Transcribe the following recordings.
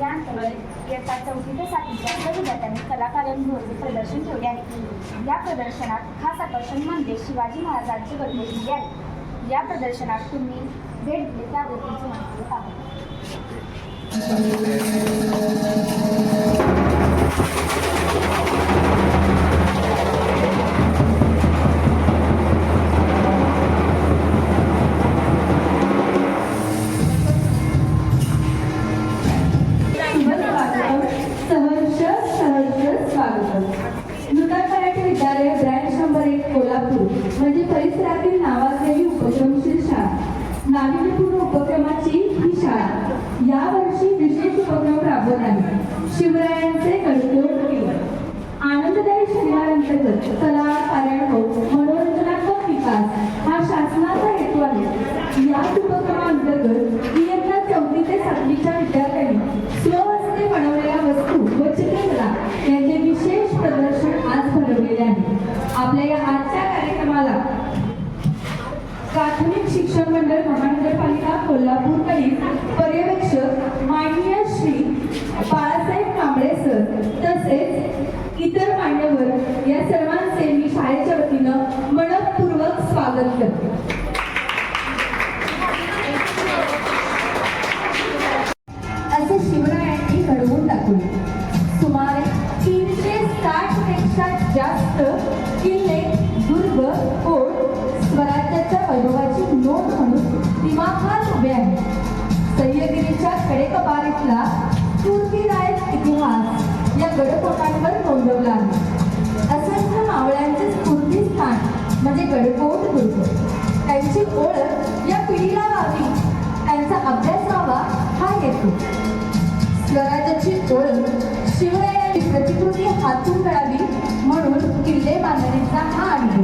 यांतर्गत इयत्ता 4वी ते 7वीच्या सर्व विद्यार्थ्यांनी कलाकारांवर प्रदर्शन ठेवले आहे. या प्रदर्शनात खास आकर्षण म्हणजे शिवाजी महाराजांचे गडबड दिले आहे. या प्रदर्शनात तुम्ही भेट दिली त्याबद्दल तुमचं मनपूर्वक आभार. नूतन मराठी विद्यालय ब्रँच नंबर 1 कोल्हापूर म्हणजे परिसरातील नावाजलेली उपक्रमशील शाळा. नाविन्यपूर्ण उपक्रमाची ही शाळा यावर्षी विशेष उपक्रम राबवत आहे. शिवरायांचे गडकोट केवळ आनंददायी शनिवारांतर्गत कला कार्यानुभव मनोरंजनात्मक विकास हा शासनाचा हेतू आहे. याच उपक्रमाअंतर्गत इयत्ता 4वी ते 7वीच्या विद्यार्थ्यांनी स्वहस्ते बनवलेल्या वस्तू व चित्रकला यांचे विशेष प्रदर्शन आज भरवलेले आहे. आपल्या या आजच्या कार्यक्रमाला प्राथमिक शिक्षण मंडळ महानगरपालिका कोल्हापूरकडील पर्यवेक्षक माननीय श्री बाळासाहेब कांबळे सर तसेच इतर मान्यवर या सर्वांचे मी शाळेच्या वतीनं मनपूर्वक स्वागत करते. असे शिवरायांनी घडवून दाखवले. सुमारे 360 पेक्षा जास्त किल्ले, दुर्ग, कोट स्वराज्याच्या वैभवाची नोंद म्हणून दिमाखात उभे आहेत. सह्याद्रीच्या कडेकपारीतला स्फूर्तिदायक इतिहास या गडकोटांवर नोंदवला आहे. असंख्य मावळ्यांचे स्फूर्तिस्थान म्हणजे गडकोट दुर्ग. त्यांची ओळख या पिढीला व्हावी, त्यांचा अभ्यास व्हावा हा हेतू. स्वराज्याची ओळख शिवरायांची प्रतिकृती हातून कळावी म्हणून किल्ले बांधणीचा हा अनुभव.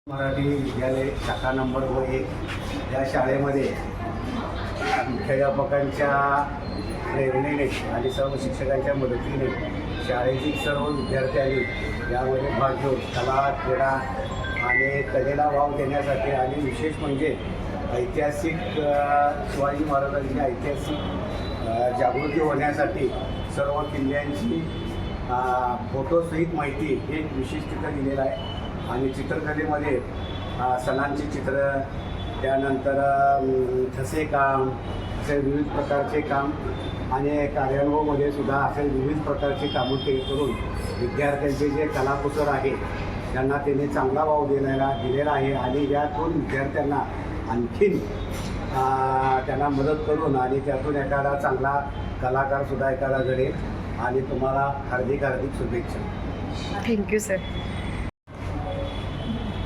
मराठी विद्यालय शाखा नंबर 1 या शाळेमध्ये मुख्याध्यापकांच्या प्रेरणेने आणि सर्व शिक्षकांच्या मदतीने शाळेतील सर्व विद्यार्थ्यांनी यामध्ये भाग घेऊन कला, क्रीडा आणि कलेला वाव देण्यासाठी आणि विशेष म्हणजे ऐतिहासिक शिवाजी महाराजांची ऐतिहासिक जागृती होण्यासाठी सर्व किल्ल्यांची फोटोसहित माहिती हे विशेष तिथं दिलेलं आहे. आणि चित्रकलेमध्ये सणांची चित्र, त्यानंतर ठसे काम, असे विविध प्रकारचे काम आणि कार्यानुभवमध्ये सुद्धा असे विविध प्रकारचे कामं करून विद्यार्थ्यांचे जे कलाकुसर आहे त्यांना त्यांनी चांगला वाव दिलेला आहे. आणि यातून विद्यार्थ्यांना आणखीन त्यांना मदत करून आणि त्यातून एखादा चांगला कलाकारसुद्धा एखादा घडेल. आणि तुम्हाला हार्दिक शुभेच्छा. Thank you sir.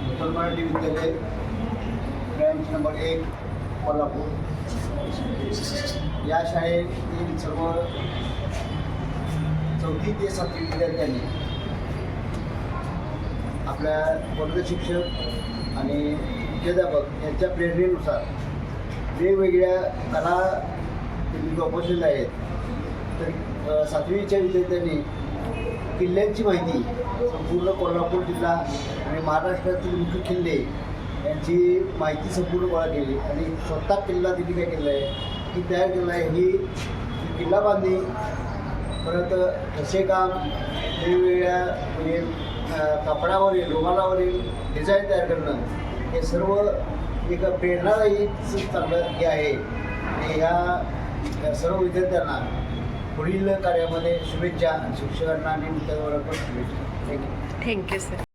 नूतन मराठी विद्यालय ब्रँच नंबर 1 कोल्हापूर या शाळेतील सर्व 4वी ते 7वी विद्यार्थ्यांनी आपल्या वर्ग शिक्षक आणि मुख्याध्यापक यांच्या प्रेरणेनुसार वेगवेगळ्या कला त्यांनी जोपासलेल्या आहेत. तर 7वीच्या विद्यार्थ्यांनी किल्ल्यांची माहिती संपूर्ण कोल्हापूर जिल्हा आणि महाराष्ट्रातील मुख्य किल्ले यांची माहिती संपूर्ण गोळा केली आणि स्वतः किल्ला त्यांनी काय केलं आहे ही तयार केलं आहे. ही किल्ला बांधणी, परत ठसेकाम, वेगवेगळ्या म्हणजे कापडावरील, रुमालावरील डिझाईन तयार करणं, हे सर्व एक प्रेरणादायी चांगलं हे आहे. आणि ह्या सर्व विद्यार्थ्यांना पुढील कार्यामध्ये शुभेच्छा. शिक्षकांना आणि मित्रांवर पण शुभेच्छा. थँक्यू. Thank you sir.